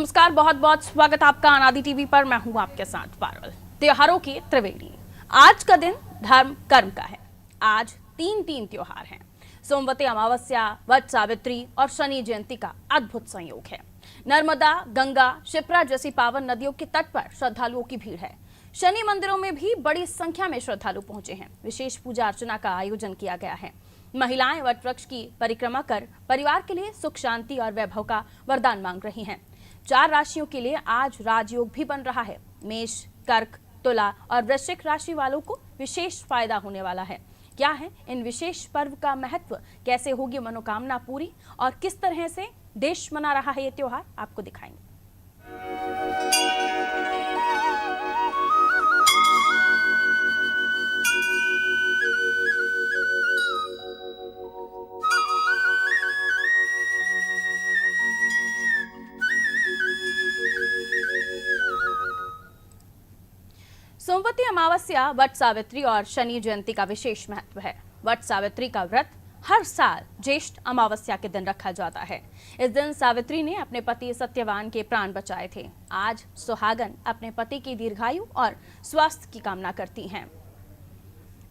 नमस्कार, बहुत बहुत स्वागत आपका अनादि टीवी पर। मैं हूं आपके साथ पारुल। त्योहारों की त्रिवेणी। आज का दिन धर्म कर्म का है। आज तीन त्योहार हैं। सोमवती अमावस्या, वट सावित्री और शनि जयंती का अद्भुत संयोग है। नर्मदा, गंगा, शिप्रा जैसी पावन नदियों के तट पर श्रद्धालुओं की भीड़ है। शनि मंदिरों में भी बड़ी संख्या में श्रद्धालु पहुंचे हैं। विशेष पूजा अर्चना का आयोजन किया गया है। महिलाएं वट वृक्ष की परिक्रमा कर परिवार के लिए सुख, शांति और वैभव का वरदान मांग रही हैं। 4 राशियों के लिए आज राजयोग भी बन रहा है। मेष, कर्क, तुला और वृश्चिक राशि वालों को विशेष फायदा होने वाला है। क्या है इन विशेष पर्व का महत्व, कैसे होगी मनोकामना पूरी और किस तरह से देश मना रहा है ये त्योहार, आपको दिखाएंगे। सोमवती अमावस्या, वट सावित्री और शनि जयंती का विशेष महत्व है। वट सावित्री का व्रत हर साल ज्येष्ठ अमावस्या के दिन रखा जाता है। इस दिन सावित्री ने अपने पति सत्यवान के प्राण बचाए थे। आज सुहागन अपने पति की दीर्घायु और स्वास्थ्य की कामना करती हैं।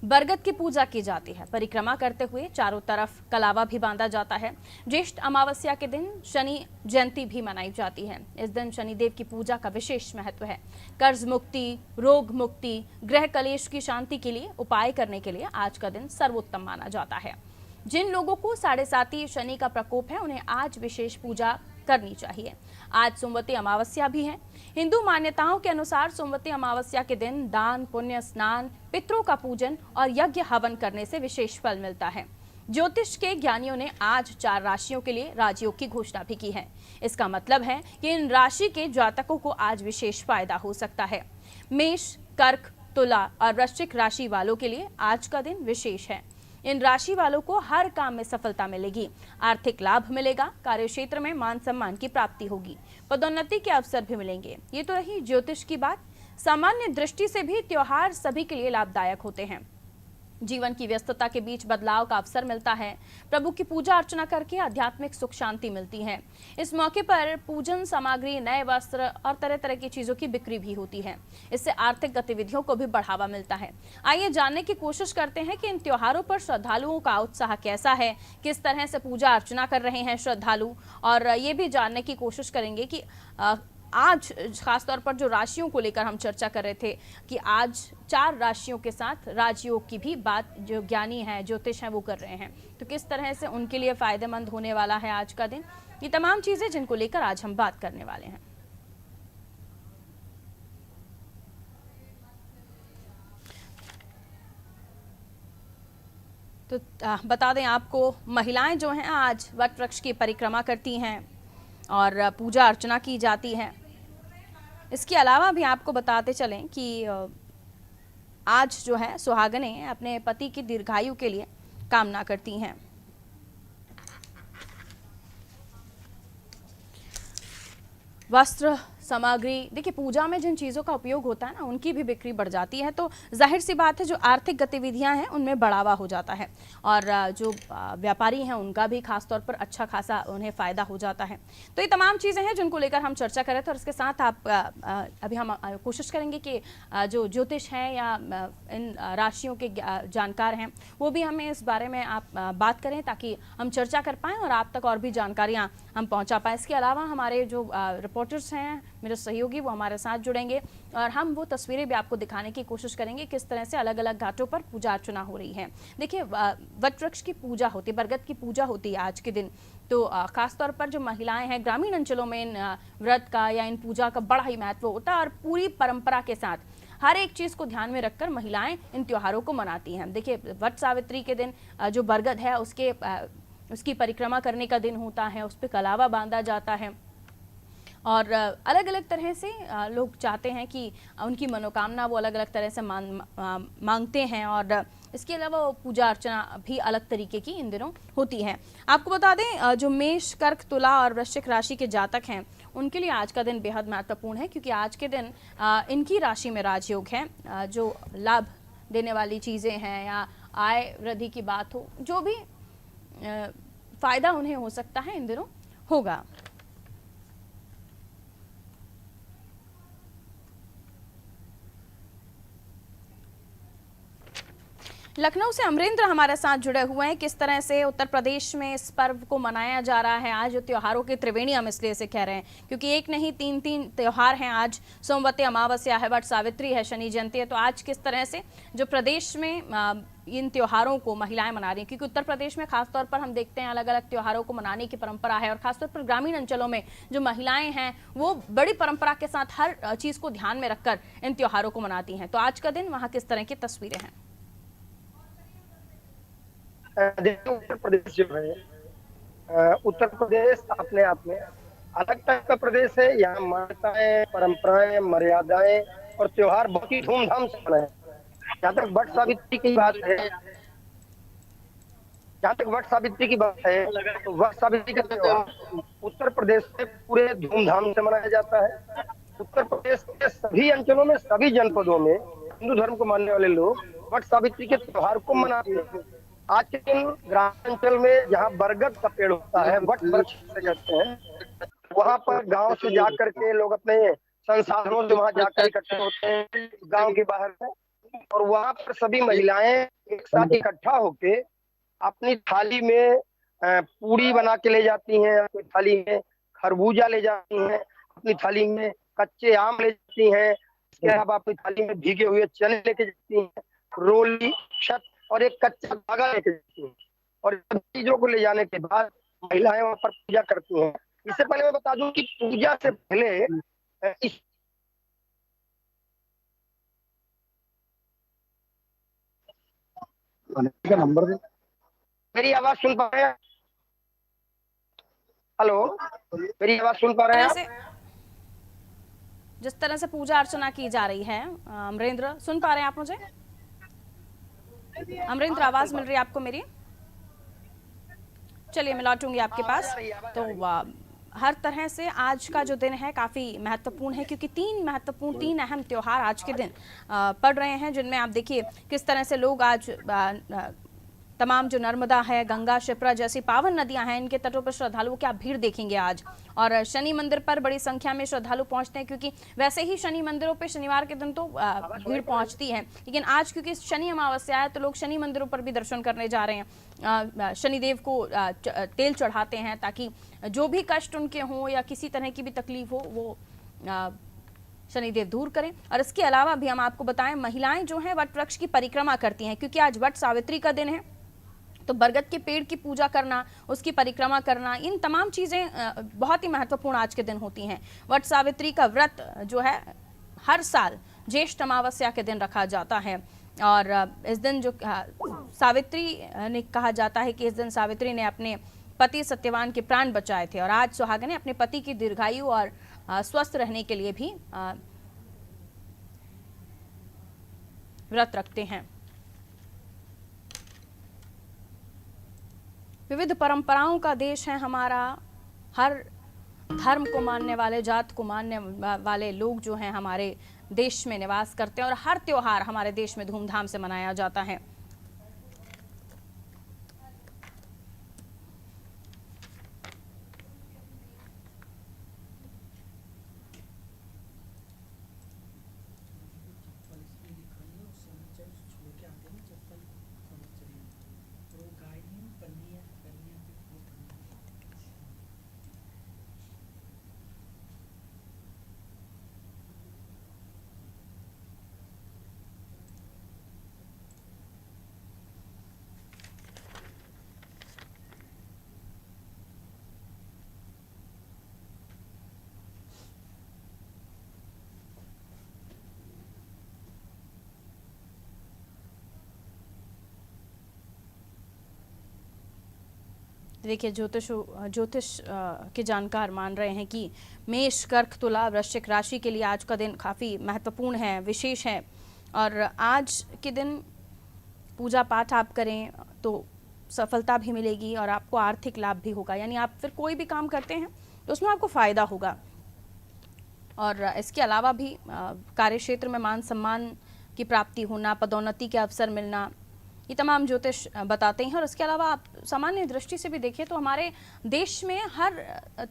बरगद की पूजा की जाती है। परिक्रमा करते हुए चारों तरफ कलावा भी बांधा जाता है। ज्येष्ठ अमावस्या के दिन शनि जयंती भी मनाई जाती है। इस दिन शनिदेव की पूजा का विशेष महत्व है। कर्ज मुक्ति, रोग मुक्ति, ग्रह कलेश की शांति के लिए उपाय करने के लिए आज का दिन सर्वोत्तम माना जाता है। जिन लोगों को 7.5 शनि का प्रकोप है, उन्हें आज विशेष पूजा करनी चाहिए। आज सोमवती अमावस्या भी है। हिंदू मान्यताओं के अनुसार सोमवती अमावस्या के दिन दान, पुण्य, स्नान, पितरों का पूजन और यज्ञ हवन करने से विशेष फल मिलता है। ज्योतिष के ज्ञानियों ने आज 4 राशियों के लिए राजयोग की घोषणा भी की है। इसका मतलब है कि इन राशि के जातकों को आज विशेष फायदा हो सकता है। मेष, कर्क, तुला और वृश्चिक राशि वालों के लिए आज का दिन विशेष है। इन राशि वालों को हर काम में सफलता मिलेगी, आर्थिक लाभ मिलेगा, कार्य क्षेत्र में मान सम्मान की प्राप्ति होगी, पदोन्नति के अवसर भी मिलेंगे। ये तो रही ज्योतिष की बात। सामान्य दृष्टि से भी त्योहार सभी के लिए लाभदायक होते हैं। जीवन की व्यस्तता के बीच बदलाव का अवसर मिलता है। प्रभु की पूजा अर्चना करके आध्यात्मिक सुख शांति मिलती है। इस मौके पर पूजन सामग्री, नए वस्त्र और तरह तरह की चीजों की बिक्री भी होती है। इससे आर्थिक गतिविधियों को भी बढ़ावा मिलता है। आइए जानने की कोशिश करते हैं कि इन त्योहारों पर श्रद्धालुओं का उत्साह कैसा है, किस तरह से पूजा अर्चना कर रहे हैं श्रद्धालु, और ये भी जानने की कोशिश करेंगे कि आज खासतौर पर जो राशियों को लेकर हम चर्चा कर रहे थे कि आज 4 राशियों के साथ राजयोग की भी बात जो ज्ञानी हैं, ज्योतिष हैं, वो कर रहे हैं, तो किस तरह से उनके लिए फायदेमंद होने वाला है आज का दिन। ये तमाम चीजें जिनको लेकर आज हम बात करने वाले हैं। तो बता दें आपको, महिलाएं जो हैं आज वट वृक्ष की परिक्रमा करती हैं और पूजा अर्चना की जाती है। इसके अलावा भी आपको बताते चलें कि आज जो है सुहागनें अपने पति की दीर्घायु के लिए कामना करती हैं। वस्त्र सामग्री, देखिए पूजा में जिन चीज़ों का उपयोग होता है ना, उनकी भी बिक्री बढ़ जाती है। तो जाहिर सी बात है जो आर्थिक गतिविधियां हैं उनमें बढ़ावा हो जाता है और जो व्यापारी हैं उनका भी खास तौर पर अच्छा खासा उन्हें फ़ायदा हो जाता है। तो ये तमाम चीज़ें हैं जिनको लेकर हम चर्चा कर रहे थे और इसके साथ आप अभी हम कोशिश करेंगे कि जो ज्योतिष हैं या इन राशियों के जानकार हैं वो भी हमें इस बारे में आप बात करें ताकि हम चर्चा कर पाएँ और आप तक और भी जानकारियाँ हम पहुँचा पाएँ। इसके अलावा हमारे जो रिपोर्टर्स हैं, मेरे सहयोगी, वो हमारे साथ जुड़ेंगे और हम वो तस्वीरें भी आपको दिखाने की कोशिश करेंगे किस तरह से अलग अलग घाटों पर पूजा अर्चना हो रही है। देखिए वट वृक्ष की पूजा होती है, बरगद की पूजा होती है आज के दिन। तो खासतौर पर जो महिलाएं हैं ग्रामीण अंचलों में इन व्रत का या इन पूजा का बड़ा ही महत्व होता है और पूरी परंपरा के साथ हर एक चीज़ को ध्यान में रखकर महिलाएं इन त्योहारों को मनाती हैं। देखिए वट सावित्री के दिन जो बरगद है उसकी परिक्रमा करने का दिन होता है, उस पर कलावा बांधा जाता है और अलग अलग तरह से लोग चाहते हैं कि उनकी मनोकामना वो अलग अलग तरह से मांगते हैं और इसके अलावा पूजा अर्चना भी अलग तरीके की इन दिनों होती है। आपको बता दें जो मेष, कर्क, तुला और वृश्चिक राशि के जातक हैं उनके लिए आज का दिन बेहद महत्वपूर्ण है क्योंकि आज के दिन इनकी राशि में राजयोग है। जो लाभ देने वाली चीज़ें हैं या आय वृद्धि की बात हो, जो भी फ़ायदा उन्हें हो सकता है इन दिनों होगा। लखनऊ से अमरेंद्र हमारे साथ जुड़े हुए हैं। किस तरह से उत्तर प्रदेश में इस पर्व को मनाया जा रहा है? आज त्योहारों की त्रिवेणी हम इसलिए से कह रहे हैं क्योंकि एक नहीं तीन त्योहार हैं। आज सोमवती अमावस्या है, वट सावित्री है, शनि जयंती है। तो आज किस तरह से जो प्रदेश में इन त्योहारों को महिलाएं मना रही हैं, क्योंकि उत्तर प्रदेश में खासतौर पर हम देखते हैं अलग अलग त्योहारों को मनाने की परंपरा है और खासतौर पर ग्रामीण अंचलों में जो महिलाएं हैं वो बड़ी परंपरा के साथ हर चीज को ध्यान में रखकर इन त्योहारों को मनाती हैं। तो आज का दिन वहाँ किस तरह की तस्वीरें हैं? देखिए, उत्तर प्रदेश जो है, उत्तर प्रदेश अपने आप में अलग टाइप का प्रदेश है। यहाँ मान्यताएं, परंपराएं, मर्यादाएं और त्योहार बहुत ही धूमधाम से मनाए। जहाँ तक वट सावित्री की बात है, तो वट सावित्री का त्योहार उत्तर प्रदेश में पूरे धूमधाम से मनाया जाता है। उत्तर प्रदेश के सभी अंचलों में, सभी जनपदों में हिंदू धर्म को मानने वाले लोग वट सावित्री के त्योहार को मनाते हैं। आज के दिन ग्रामीण अंचल में जहाँ बरगद का पेड़ होता है, वट वृक्ष से कहते हैं, वहां पर गांव से जाकर के लोग अपने संसाधनों से वहां जाकर इकट्ठे होते हैं गांव के बाहर से, और वहां पर सभी महिलाएं एक साथ इकट्ठा होके अपनी थाली में पूड़ी बना के ले जाती हैं, अपनी थाली में खरबूजा ले जाती हैं, अपनी थाली में कच्चे आम ले जाती हैं, इसके अलावा अपनी थाली में भीगे हुए चने लेके जाती हैं, रोली, छत और एक कच्चा धागा लेके जाती हैं। और इन चीजों को ले जाने के बाद महिलाएं वहां पर पूजा करती हैं। इससे पहले मैं बता दूं कि पूजा से पहले इस का नंबर दे। मेरी आवाज सुन पा रहे हैं? हेलो, मेरी आवाज सुन पा रहे हैं आप? जिस तरह से पूजा अर्चना की जा रही है, अमरेंद्र सुन पा रहे हैं आप मुझे? अमरेंद्र, आवाज मिल रही है आपको मेरी? चलिए मैं लौटूंगी आपके पास। तो हर तरह से आज का जो दिन है काफ़ी महत्वपूर्ण है क्योंकि तीन अहम त्योहार आज के दिन पड़ रहे हैं, जिनमें आप देखिए किस तरह से लोग आज तमाम जो नर्मदा है, गंगा, शिप्रा जैसी पावन नदियां हैं, इनके तटों पर श्रद्धालुओं की आप भीड़ देखेंगे आज। और शनि मंदिर पर बड़ी संख्या में श्रद्धालु पहुंचते हैं क्योंकि वैसे ही शनि मंदिरों पे शनिवार के दिन तो भीड़ पहुंचती है, लेकिन आज क्योंकि शनि अमावस्या है तो लोग शनि मंदिरों पर भी दर्शन करने जा रहे हैं। शनिदेव को तेल चढ़ाते हैं ताकि जो भी कष्ट उनके हों या किसी तरह की भी तकलीफ हो वो शनिदेव दूर करें। और इसके अलावा भी हम आपको बताएं, महिलाएं जो हैं वट वृक्ष की परिक्रमा करती हैं क्योंकि आज वट सावित्री का दिन है। तो बरगद के पेड़ की पूजा करना, उसकी परिक्रमा करना, इन तमाम चीज़ें बहुत ही महत्वपूर्ण आज के दिन होती हैं। वट सावित्री का व्रत जो है हर साल ज्येष्ठ अमावस्या के दिन रखा जाता है और इस दिन जो सावित्री ने कहा जाता है कि इस दिन सावित्री ने अपने पति सत्यवान के प्राण बचाए थे और आज सुहागिनें अपने पति की दीर्घायु और स्वस्थ रहने के लिए भी व्रत रखते हैं। विविध परंपराओं का देश है हमारा। हर धर्म को मानने वाले, जात को मानने वाले लोग जो हैं हमारे देश में निवास करते हैं और हर त्योहार हमारे देश में धूमधाम से मनाया जाता है। देखिए, ज्योतिष के जानकार मान रहे हैं कि मेष, कर्क, तुला, वृश्चिक राशि के लिए आज का दिन काफ़ी महत्वपूर्ण है, विशेष है। और आज के दिन पूजा पाठ आप करें तो सफलता भी मिलेगी और आपको आर्थिक लाभ भी होगा, यानी आप फिर कोई भी काम करते हैं तो उसमें आपको फ़ायदा होगा। और इसके अलावा भी कार्य क्षेत्र में मान सम्मान की प्राप्ति होना, पदोन्नति के अवसर मिलना, ये तमाम ज्योतिष बताते हैं। और इसके अलावा आप सामान्य दृष्टि से भी देखिए तो हमारे देश में हर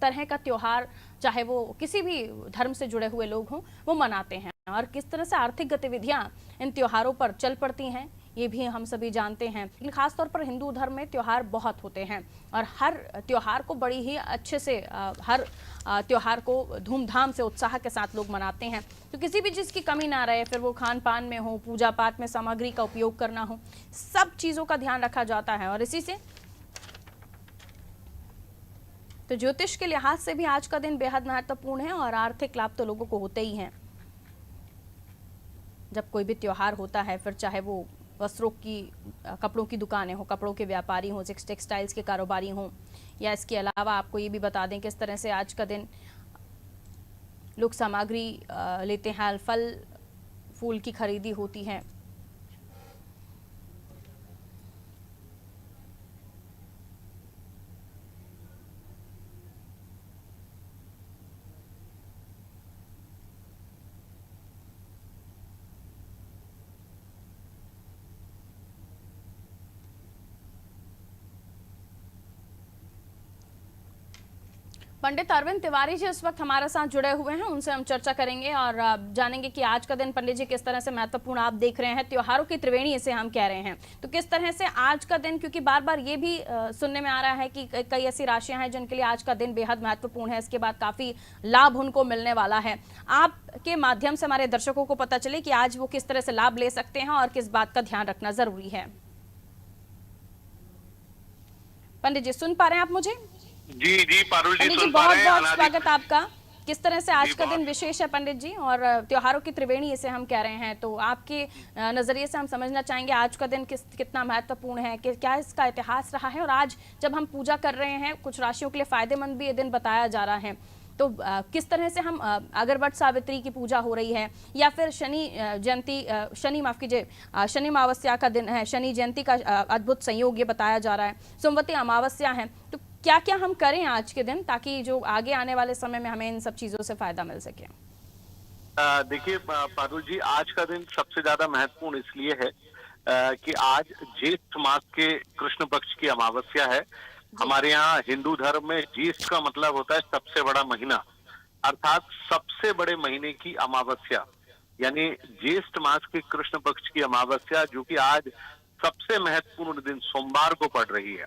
तरह का त्योहार, चाहे वो किसी भी धर्म से जुड़े हुए लोग हों, वो मनाते हैं। और किस तरह से आर्थिक गतिविधियां इन त्योहारों पर चल पड़ती हैं, ये भी हम सभी जानते हैं। लेकिन खासतौर पर हिंदू धर्म में त्यौहार बहुत होते हैं और हर त्यौहार को बड़ी ही अच्छे से हर त्यौहार को धूमधाम से उत्साह के साथ लोग मनाते हैं। तो किसी भी चीज़ की कमी ना रहे, फिर वो खान पान में हो, पूजा पाठ में सामग्री का उपयोग करना हो, सब चीज़ों का ध्यान रखा जाता है। और इसी से तो ज्योतिष के लिहाज से भी आज का दिन बेहद महत्वपूर्ण है और आर्थिक लाभ तो लोगों को होते ही हैं। जब कोई भी त्योहार होता है, फिर चाहे वो वस्त्रों की कपड़ों की दुकानें हो, कपड़ों के व्यापारी हों, टेक्सटाइल्स के कारोबारी हों, या इसके अलावा आपको ये भी बता दें किस तरह से आज का दिन लोग सामग्री लेते हैं, फल फूल की खरीदी होती है। पंडित अरविंद तिवारी जी इस वक्त हमारे साथ जुड़े हुए हैं, उनसे हम चर्चा करेंगे और जानेंगे कि आज का दिन पंडित जी किस तरह से महत्वपूर्ण आप देख रहे हैं। त्योहारों की त्रिवेणी इसे हम कह रहे हैं, तो किस तरह से आज का दिन, क्योंकि बार बार ये भी सुनने में आ रहा है कि कई ऐसी राशियां हैं जिनके लिए आज का दिन बेहद महत्वपूर्ण है, इसके बाद काफी लाभ उनको मिलने वाला है। आपके माध्यम से हमारे दर्शकों को पता चले कि आज वो किस तरह से लाभ ले सकते हैं और किस बात का ध्यान रखना जरूरी है। पंडित जी सुन पा रहे हैं आप मुझे? जी जी पारुल जी सुन पा बहुत रहे हैं। बहुत स्वागत आपका। किस तरह से आज का दिन विशेष है पंडित जी, और त्योहारों की त्रिवेणी इसे हम कह रहे हैं, तो आपके नजरिए से हम समझना चाहेंगे आज का दिन कितना महत्वपूर्ण है, कि क्या इसका इतिहास रहा है, और आज जब हम पूजा कर रहे हैं कुछ राशियों के लिए फायदेमंद भी ये दिन बताया जा रहा है, तो किस तरह से हम अगर वट सावित्री की पूजा हो रही है या फिर शनि जयंती, शनि अमावस्या का दिन है, शनि जयंती का अद्भुत संयोग ये बताया जा रहा है, सोमवती अमावस्या है, तो क्या क्या हम करें आज के दिन ताकि जो आगे आने वाले समय में हमें इन सब चीजों से फायदा मिल सके? देखिए पारुल जी, आज का दिन सबसे ज्यादा महत्वपूर्ण इसलिए है कि आज ज्येष्ठ मास के कृष्ण पक्ष की अमावस्या है। हमारे यहाँ हिंदू धर्म में ज्येष्ठ का मतलब होता है सबसे बड़ा महीना, अर्थात सबसे बड़े महीने की अमावस्या, यानी ज्येष्ठ मास के कृष्ण पक्ष की अमावस्या, जो कि आज सबसे महत्वपूर्ण दिन सोमवार को पड़ रही है।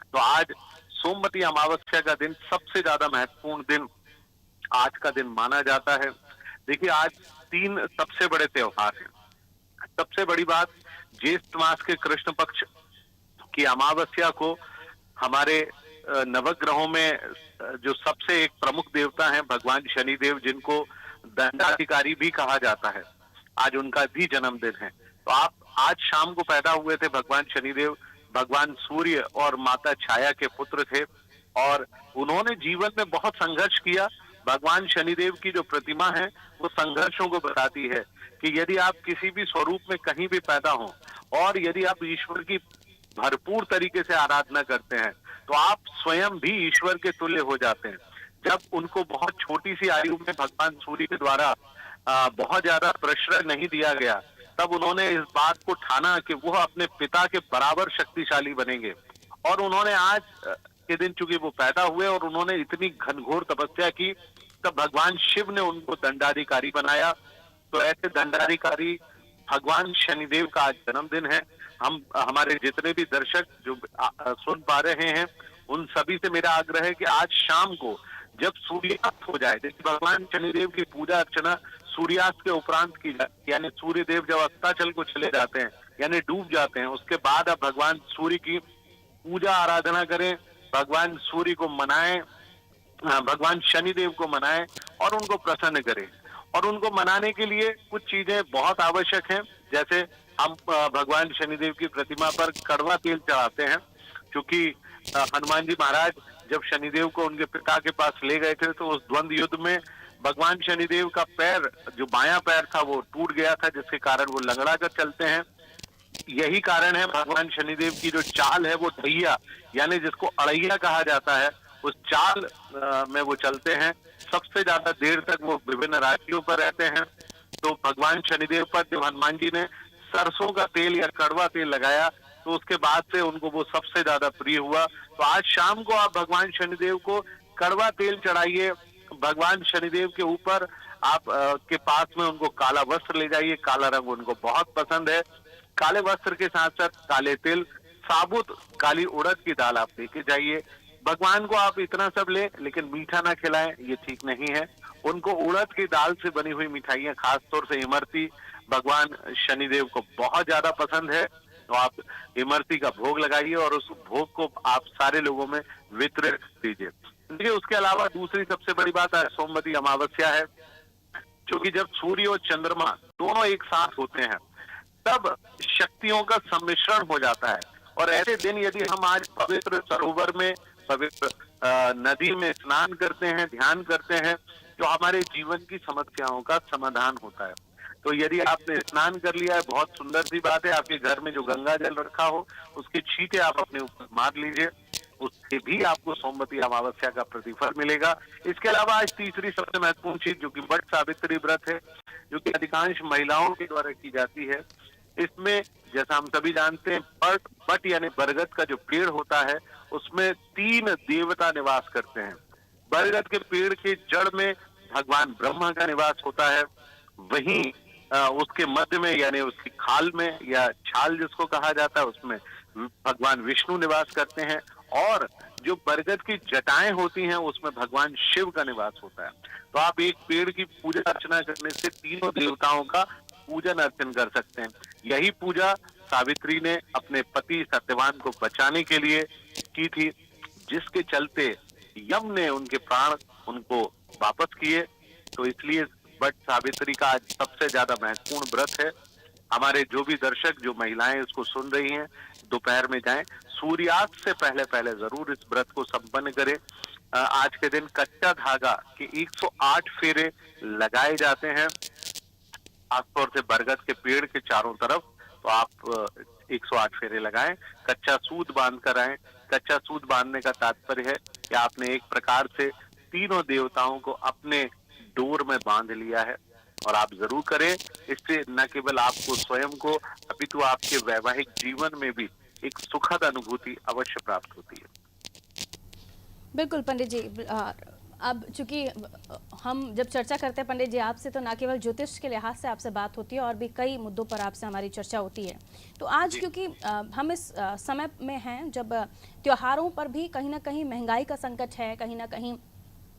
तो आज सोमवती अमावस्या का दिन सबसे ज्यादा महत्वपूर्ण दिन आज का दिन माना जाता है। देखिए, आज 3 सबसे बड़े त्योहार हैं। सबसे बड़ी बात, ज्येष्ठ मास के कृष्ण पक्ष की अमावस्या को हमारे नवग्रहों में जो सबसे एक प्रमुख देवता हैं भगवान शनिदेव, जिनको दंडाधिकारी भी कहा जाता है, आज उनका भी जन्मदिन है। तो आप आज शाम को पैदा हुए थे भगवान शनिदेव, भगवान सूर्य और माता छाया के पुत्र थे, और उन्होंने जीवन में बहुत संघर्ष किया। भगवान शनिदेव की जो प्रतिमा है वो संघर्षों को बताती है कि यदि आप किसी भी स्वरूप में कहीं भी पैदा हो और यदि आप ईश्वर की भरपूर तरीके से आराधना करते हैं तो आप स्वयं भी ईश्वर के तुल्य हो जाते हैं। जब उनको बहुत छोटी सी आयु में भगवान सूर्य के द्वारा बहुत ज्यादा प्रश्रय नहीं दिया गया, तब उन्होंने इस बात को ठाना कि वो अपने पिता के बराबर शक्तिशाली बनेंगे। और उन्होंने आज के दिन, चूंकि वो पैदा हुए और उन्होंने इतनी घनघोर तपस्या की, तब भगवान शिव ने उनको दंडाधिकारी बनाया। तो ऐसे दंडाधिकारी भगवान शनिदेव का आज जन्मदिन है। हम हमारे जितने भी दर्शक जो सुन पा रहे हैं, उन सभी से मेरा आग्रह है कि आज शाम को जब सूर्यास्त हो जाए, जैसे भगवान शनिदेव की पूजा अर्चना सूर्यास्त के उपरांत की जाती, यानी सूर्य देव जब अस्ताचल को चले जाते हैं यानी डूब जाते हैं, उसके बाद आप भगवान सूर्य की पूजा आराधना करें, भगवान सूर्य को मनाएं, भगवान शनिदेव को मनाएं और उनको प्रसन्न करें। और उनको मनाने के लिए कुछ चीजें बहुत आवश्यक हैं, जैसे हम भगवान शनिदेव की प्रतिमा पर कड़वा तेल चढ़ाते हैं, क्योंकि हनुमान जी महाराज जब शनिदेव को उनके पिता के पास ले गए थे तो उस द्वंद्व युद्ध में भगवान शनिदेव का पैर, जो बायां पैर था, वो टूट गया था, जिसके कारण वो लंगड़ा कर चलते हैं। यही कारण है भगवान शनिदेव की जो चाल है वो ढैया, यानी जिसको अड़ैया कहा जाता है, उस चाल में वो चलते हैं। सबसे ज्यादा देर तक वो विभिन्न राशियों पर रहते हैं। तो भगवान शनिदेव पर जब हनुमान जी ने सरसों का तेल या कड़वा तेल लगाया तो उसके बाद से उनको वो सबसे ज्यादा प्रिय हुआ। तो आज शाम को आप भगवान शनिदेव को कड़वा तेल चढ़ाइए, भगवान शनिदेव के ऊपर आप के पास में उनको काला वस्त्र ले जाइए, काला रंग उनको बहुत पसंद है। काले वस्त्र के साथ साथ काले तिल, साबुत काली उड़द की दाल आप लेके जाइए। भगवान को आप इतना सब ले लेकिन मीठा ना खिलाएं, ये ठीक नहीं है। उनको उड़द की दाल से बनी हुई मिठाइयां, खासतौर से इमरती, भगवान शनिदेव को बहुत ज्यादा पसंद है, तो आप इमरती का भोग लगाइए और उस भोग को आप सारे लोगों में वितरित कीजिए। देखिए, उसके अलावा दूसरी सबसे बड़ी बात है सोमवती अमावस्या है, क्योंकि जब सूर्य और चंद्रमा दोनों एक साथ होते हैं तब शक्तियों का सम्मिश्रण हो जाता है। और ऐसे दिन यदि हम आज पवित्र सरोवर में, पवित्र नदी में स्नान करते हैं, ध्यान करते हैं, तो हमारे जीवन की समस्याओं का समाधान होता है। तो यदि आपने स्नान कर लिया है, बहुत सुंदर सी बात है। आपके घर में जो गंगा जल रखा हो उसके छींटे आप अपने ऊपर मार लीजिए, उससे भी आपको सोमवती अमावस्या का प्रतिफल मिलेगा। इसके अलावा आज तीसरी सबसे महत्वपूर्ण चीज जो कि वट सावित्री व्रत है, जो कि अधिकांश महिलाओं के द्वारा की जाती है। इसमें जैसा हम सभी जानते हैं, बट यानी बरगद का जो पेड़ होता है उसमें 3 देवता निवास करते हैं। बरगद के पेड़ के जड़ में भगवान ब्रह्मा का निवास होता है, वहीं उसके मध्य में यानी उसकी खाल में या छाल जिसको कहा जाता है उसमें भगवान विष्णु निवास करते हैं, और जो बरगद की जटाएं होती हैं उसमें भगवान शिव का निवास होता है। तो आप एक पेड़ की पूजा अर्चना करने से तीनों देवताओं का पूजन अर्चन कर सकते हैं। यही पूजा सावित्री ने अपने पति सत्यवान को बचाने के लिए की थी, जिसके चलते यम ने उनके प्राण उनको वापस किए। तो इसलिए वट सावित्री का आज सबसे ज्यादा महत्वपूर्ण व्रत है। हमारे जो भी दर्शक, जो महिलाएं इसको सुन रही हैं, दोपहर में जाएं, सूर्यास्त से पहले पहले जरूर इस व्रत को संपन्न करें। आज के दिन कच्चा धागा के 108 फेरे लगाए जाते हैं, खासतौर से बरगद के पेड़ के चारों तरफ। तो आप 108 फेरे लगाएं, कच्चा सूत बांध कर आए। कच्चा सूत बांधने का तात्पर्य है कि आपने एक प्रकार से तीनों देवताओं को अपने डोर में बांध लिया है, और आप जरूर करें। इससे न केवल आपको स्वयं को अपितु आपके वैवाहिक जीवन में भी एक सुखद अनुभूति अवश्य प्राप्त होती है। बिल्कुल पंडित जी, अब चूंकि हम जब चर्चा करते हैं पंडित जी आपसे, तो ना केवल ज्योतिष के लिहाज से आपसे बात होती है और भी कई मुद्दों पर आपसे हमारी चर्चा होती है। तो आज क्योंकि हम इस समय में हैं जब त्योहारों पर भी कहीं ना कहीं महंगाई का संकट है, कहीं ना कहीं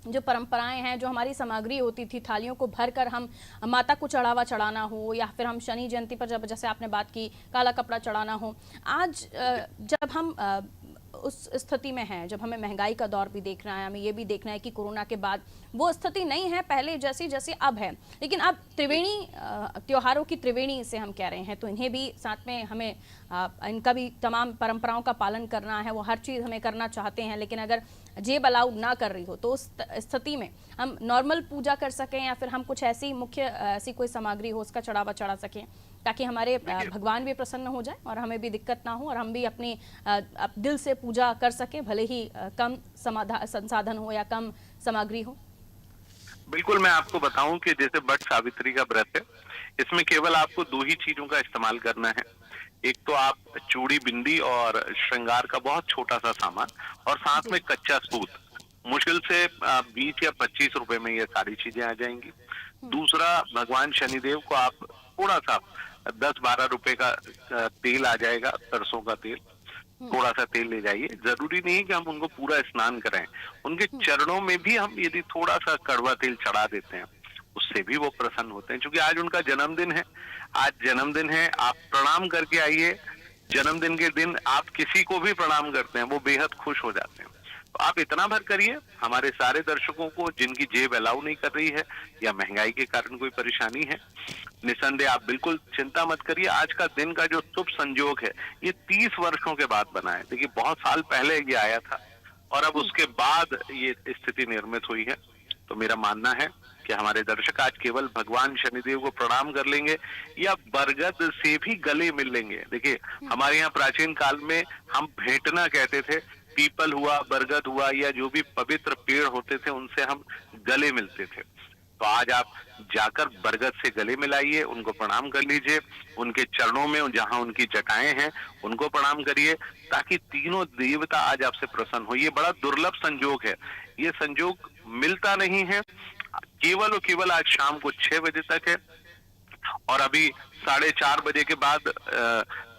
जो परंपराएं हैं, जो हमारी सामग्री होती थी, थालियों को भरकर हम माता को चढ़ावा चढ़ाना हो, या फिर हम शनि जयंती पर जब जैसे आपने बात की काला कपड़ा चढ़ाना हो, आज जब हम उस स्थिति में हैं, जब हमें महंगाई का दौर भी देखना है, हमें ये भी देखना है कि कोरोना के बाद वो स्थिति नहीं है पहले जैसी जैसी अब है, लेकिन अब त्रिवेणी त्योहारों की त्रिवेणी से हम कह रहे हैं, तो इन्हें भी साथ में हमें इनका भी तमाम परंपराओं का पालन करना है। वो हर चीज़ हमें करना चाहते हैं, लेकिन अगर जेब अलाउड ना कर रही हो तो उस स्थिति में हम नॉर्मल पूजा कर सकें, या फिर हम कुछ ऐसी मुख्य ऐसी कोई सामग्री हो उसका चढ़ावा चढ़ा सकें, ताकि हमारे भगवान भी प्रसन्न हो जाए और हमें भी दिक्कत ना हो और हम भी अपनी दिल से पूजा कर सकें, भले ही कम संसाधन हो या कम सामग्री हो। बिल्कुल, मैं आपको बताऊं कि जैसे वट सावित्री का व्रत है, इसमें केवल आपको 2 ही चीजों का इस्तेमाल करना है। एक तो आप चूड़ी, बिंदी और श्रृंगार का बहुत छोटा सा सामान, और साथ में कच्चा सूत। मुश्किल से 20 या 25 रुपए में ये सारी चीजें आ जाएंगी। दूसरा, भगवान शनिदेव को आप थोड़ा सा 10-12 रुपए का तेल आ जाएगा, सरसों का तेल, थोड़ा सा तेल ले जाइए। जरूरी नहीं कि हम उनको पूरा स्नान कराएं, उनके चरणों में भी हम यदि थोड़ा सा कड़वा तेल चढ़ा देते हैं, उससे भी वो प्रसन्न होते हैं। क्योंकि आज उनका जन्मदिन है, आज जन्मदिन है, आप प्रणाम करके आइए। जन्मदिन के दिन आप किसी को भी प्रणाम करते हैं, वो बेहद खुश हो जाते हैं। तो आप इतना भर करिए। हमारे सारे दर्शकों को जिनकी जेब अलाउ नहीं कर रही है या महंगाई के कारण कोई परेशानी है, निसंदेह आप बिल्कुल चिंता मत करिए। आज का दिन का जो शुभ संयोग है, ये 30 वर्षों के बाद बना है। देखिए, बहुत साल पहले ये आया था और अब उसके बाद ये स्थिति निर्मित हुई है। तो मेरा मानना है कि हमारे दर्शक आज केवल भगवान शनिदेव को प्रणाम कर लेंगे या बरगद से भी गले मिल लेंगे। देखिए, हमारे यहाँ प्राचीन काल में हम भेंटना कहते थे। पीपल हुआ, बरगद हुआ, या जो भी पवित्र पेड़ होते थे उनसे हम गले मिलते थे। तो आज आप जाकर बरगद से गले मिलाइए, उनको प्रणाम कर लीजिए, उनके चरणों में जहां उनकी जटाएं हैं उनको प्रणाम करिए, ताकि तीनों देवता आज आपसे प्रसन्न हो। ये बड़ा दुर्लभ संयोग है, ये संयोग मिलता नहीं है, केवल और केवल आज शाम को 6 बजे तक है। और अभी 4:30 बजे के बाद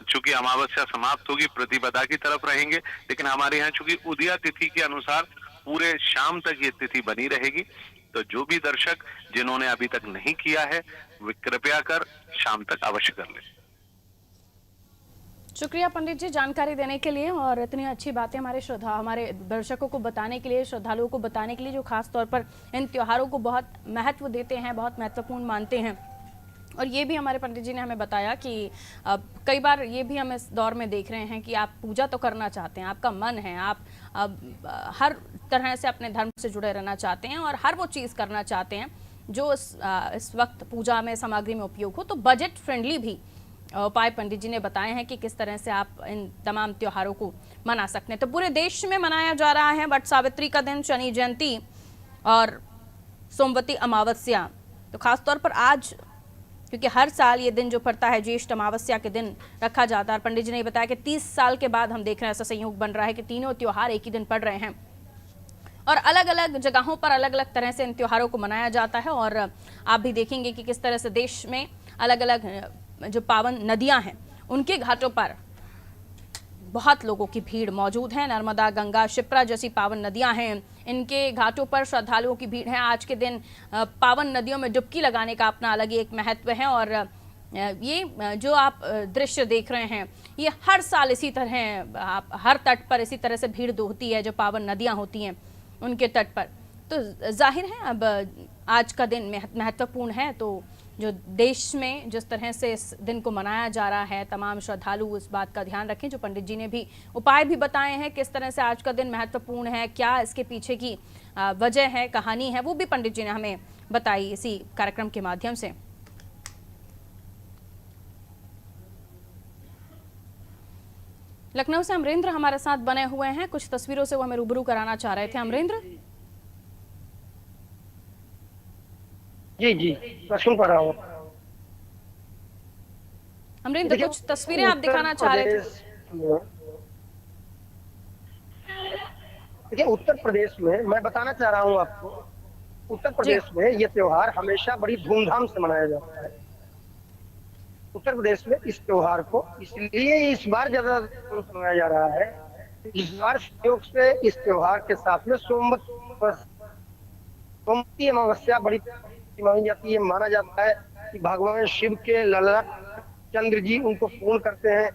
चूंकि अमावस्या समाप्त होगी, प्रतिपदा की तरफ रहेंगे। लेकिन हमारे यहाँ चूंकि उदया तिथि के अनुसार पूरे शाम तक ये तिथि बनी रहेगी। तो जो भी दर्शक जिन्होंने अभी तक नहीं किया है, वे कृपया कर शाम तक अवश्य कर लें। शुक्रिया पंडित जी जानकारी देने के लिए और इतनी अच्छी बातें हमारे दर्शकों को बताने के लिए, श्रद्धालुओं को बताने के लिए, जो खास तौर पर इन त्योहारों को बहुत महत्व देते हैं, बहुत महत्वपूर्ण मानते हैं। और ये भी हमारे पंडित जी ने हमें बताया कि कई बार ये भी हम इस दौर में देख रहे हैं कि आप पूजा तो करना चाहते हैं, आपका मन है, आप हर तरह से अपने धर्म से जुड़े रहना चाहते हैं और हर वो चीज़ करना चाहते हैं जो इस वक्त पूजा में सामग्री में उपयोग हो। तो बजट फ्रेंडली भी उपाय पंडित जी ने बताए हैं कि किस तरह से आप इन तमाम त्योहारों को मना सकते हैं। तो पूरे देश में मनाया जा रहा है वट सावित्री का दिन, शनि जयंती और सोमवती अमावस्या। तो खासतौर पर आज, क्योंकि हर साल ये दिन जो पड़ता है ज्येष्ठ अमावस्या के दिन रखा जाता है। पंडित जी ने बताया कि 30 साल के बाद हम देख रहे हैं ऐसा संयोग बन रहा है कि तीनों त्योहार एक ही दिन पड़ रहे हैं और अलग अलग जगहों पर अलग अलग तरह से इन त्योहारों को मनाया जाता है। और आप भी देखेंगे कि किस तरह से देश में अलग अलग जो पावन नदियां हैं उनके घाटों पर बहुत लोगों की भीड़ मौजूद है। नर्मदा, गंगा, शिप्रा जैसी पावन नदियां हैं, इनके घाटों पर श्रद्धालुओं की भीड़ है। आज के दिन पावन नदियों में डुबकी लगाने का अपना अलग ही एक महत्व है और ये जो आप दृश्य देख रहे हैं ये हर साल इसी तरह आप हर तट पर इसी तरह से भीड़ होती है जो पावन नदियां होती हैं उनके तट पर। तो जाहिर है अब आज का दिन महत्वपूर्ण है। तो जो देश में जिस तरह से इस दिन को मनाया जा रहा है, तमाम श्रद्धालु इस बात का ध्यान रखें। जो पंडित जी ने भी उपाय भी बताए हैं किस तरह से आज का दिन महत्वपूर्ण है, क्या इसके पीछे की वजह है, कहानी है, वो भी पंडित जी ने हमें बताई इसी कार्यक्रम के माध्यम से। लखनऊ से अमरेंद्र हमारे साथ बने हुए हैं, कुछ तस्वीरों से वो हमें रूबरू कराना चाह रहे थे। अमरेंद्र जी जी, मैं सुन पा रहा हूँ। अमरेंद्र कुछ तस्वीरें आप दिखाना चाह रहे थे। देखिए, उत्तर प्रदेश में मैं बताना चाह रहा हूँ आपको, उत्तर प्रदेश में ये त्योहार हमेशा बड़ी धूमधाम से मनाया जाता है। उत्तर प्रदेश में इस त्योहार को इसलिए इस बार ज्यादा मनाया जा रहा है, इस बार संयोग से इस त्योहार के साथ में सोमवती अमावस्या बड़ी मानी जाती है। माना जाता है कि भगवान शिव के ललाट चंद्र जी उनको पूर्ण करते हैं।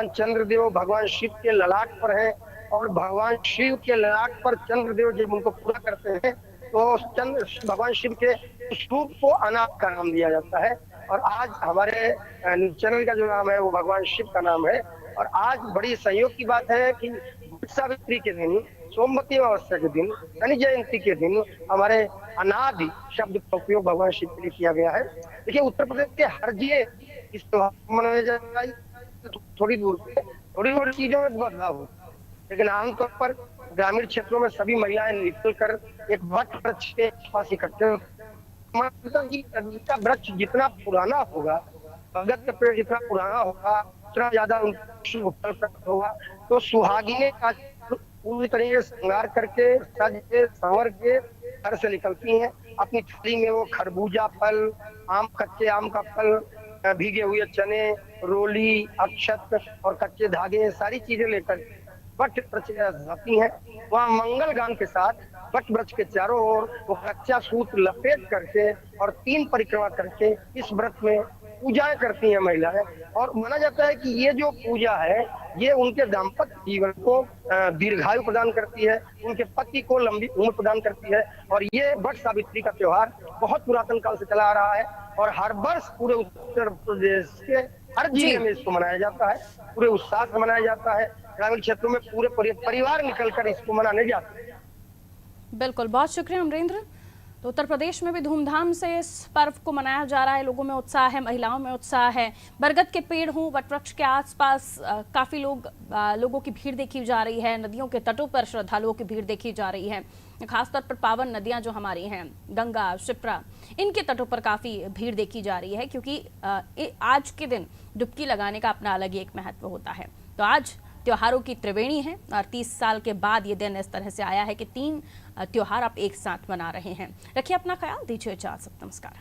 चंद्रदेव भगवान शिव के ललाट पर है और भगवान शिव के ललाट पर चंद्रदेव जब उनको पूरा करते हैं तो भगवान शिव के स्वरूप को अनाथ का नाम दिया जाता है। और आज हमारे चैनल का जो नाम है वो भगवान शिव का नाम है। और आज बड़ी संयोग की बात है कि वट सावित्री के दिन, सोमवती अमावस्या के दिन, शनि जयंती के दिन हमारे अनादि शब्द का उपयोग भगवान शिव के लिए किया गया है। देखिए, उत्तर प्रदेश के हर जिले इस त्योहार मनाया जाता है। थोड़ी दूर चीजों में बदलाव हो, लेकिन आमतौर पर ग्रामीण क्षेत्रों में सभी महिलाएं निकल कर एक वट वृक्ष के पास इकट्ठे वृक्ष जितना पुराना होगा, बरगद का पेड़ जितना पुराना होगा, उतना ज्यादा फल प्राप्त होगा। तो सुहागिनें का पूरी तरीके से श्रृंगार करके सज के संवर के घर से निकलती हैं। अपनी थैली में वो खरबूजा फल, कच्चे आम का फल, भीगे हुए चने, रोली, अक्षत और कच्चे धागे, सारी चीजें लेकर वट वृक्ष जाती हैं। वहाँ मंगल गान के साथ वट वृक्ष के चारों ओर वो कच्चा सूत लपेट करके और 3 परिक्रमा करके इस व्रत में पूजाएं करती हैं महिलाएं। और माना जाता है कि ये जो पूजा है ये उनके दाम्पत्य जीवन को दीर्घायु प्रदान करती है, उनके पति को लंबी उम्र प्रदान करती है। और ये वट सावित्री का त्योहार बहुत पुरातन काल से चला आ रहा है और हर वर्ष पूरे उत्तर प्रदेश के हर जिले में इसको मनाया जाता है, पूरे उत्साह से मनाया जाता है। ग्रामीण क्षेत्रों में पूरे परिवार निकलकर इसको मनाने जाते हैं। बिल्कुल, बहुत शुक्रिया अमरेंद्र। तो उत्तर प्रदेश में भी धूमधाम से इस पर्व को मनाया जा रहा है, लोगों में उत्साह है, महिलाओं में उत्साह है। बरगद के पेड़ हों, वटवृक्ष के आसपास काफ़ी लोगों की भीड़ देखी जा रही है। नदियों के तटों पर श्रद्धालुओं की भीड़ देखी जा रही है। खासतौर पर पावन नदियां जो हमारी हैं, गंगा, शिप्रा, इनके तटों पर काफ़ी भीड़ देखी जा रही है क्योंकि आज के दिन डुबकी लगाने का अपना अलग ही एक महत्व होता है। तो आज त्योहारों की त्रिवेणी है और 30 साल के बाद ये दिन इस तरह से आया है कि 3 त्योहार आप एक साथ मना रहे हैं। रखिए अपना ख्याल, दीजिए इजाज़त, नमस्कार।